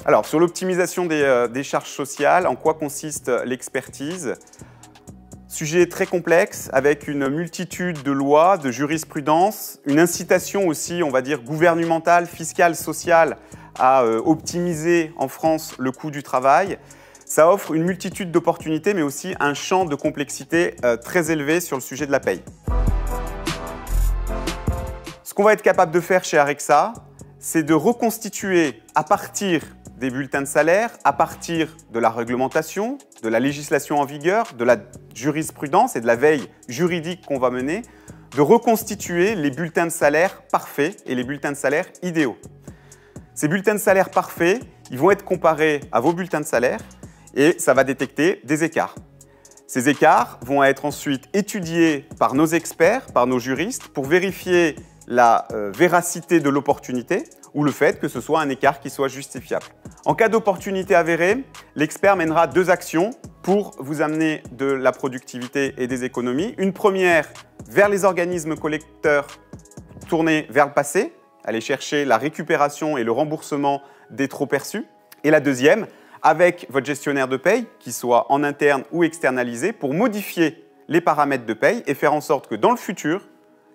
Alors, sur l'optimisation des charges sociales, en quoi consiste l'expertise? Sujet très complexe, avec une multitude de lois, de jurisprudence, une incitation aussi, on va dire, gouvernementale, fiscale, sociale, à optimiser en France le coût du travail. Ça offre une multitude d'opportunités, mais aussi un champ de complexité très élevé sur le sujet de la paye. Ce qu'on va être capable de faire chez Arexa, c'est de reconstituer à partir des bulletins de salaire, à partir de la réglementation, de la législation en vigueur, de la jurisprudence et de la veille juridique qu'on va mener, de reconstituer les bulletins de salaire parfaits et les bulletins de salaire idéaux. Ces bulletins de salaire parfaits, ils vont être comparés à vos bulletins de salaire et ça va détecter des écarts. Ces écarts vont être ensuite étudiés par nos experts, par nos juristes, pour vérifier la véracité de l'opportunité ou le fait que ce soit un écart qui soit justifiable. En cas d'opportunité avérée, l'expert mènera deux actions pour vous amener de la productivité et des économies. Une première, vers les organismes collecteurs tournés vers le passé, aller chercher la récupération et le remboursement des trop perçus. Et la deuxième, avec votre gestionnaire de paye, qu'il soit en interne ou externalisé, pour modifier les paramètres de paye et faire en sorte que dans le futur,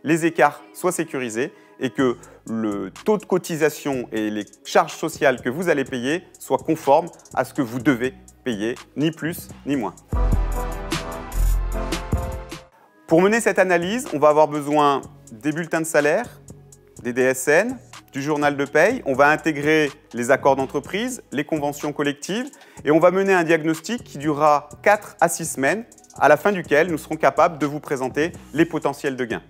les écarts soient sécurisés et que le taux de cotisation et les charges sociales que vous allez payer soient conformes à ce que vous devez payer, ni plus ni moins. Pour mener cette analyse, on va avoir besoin des bulletins de salaire, des DSN, du journal de paye. On va intégrer les accords d'entreprise, les conventions collectives et on va mener un diagnostic qui durera 4 à 6 semaines, à la fin duquel nous serons capables de vous présenter les potentiels de gains.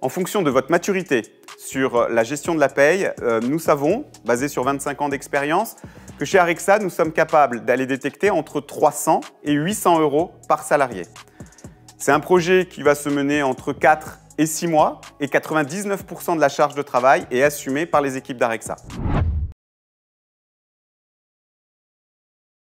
En fonction de votre maturité sur la gestion de la paye, nous savons, basé sur 25 ans d'expérience, que chez Arexa, nous sommes capables d'aller détecter entre 300 et 800 € par salarié. C'est un projet qui va se mener entre 4 et 6 mois et 99% de la charge de travail est assumée par les équipes d'Arexa.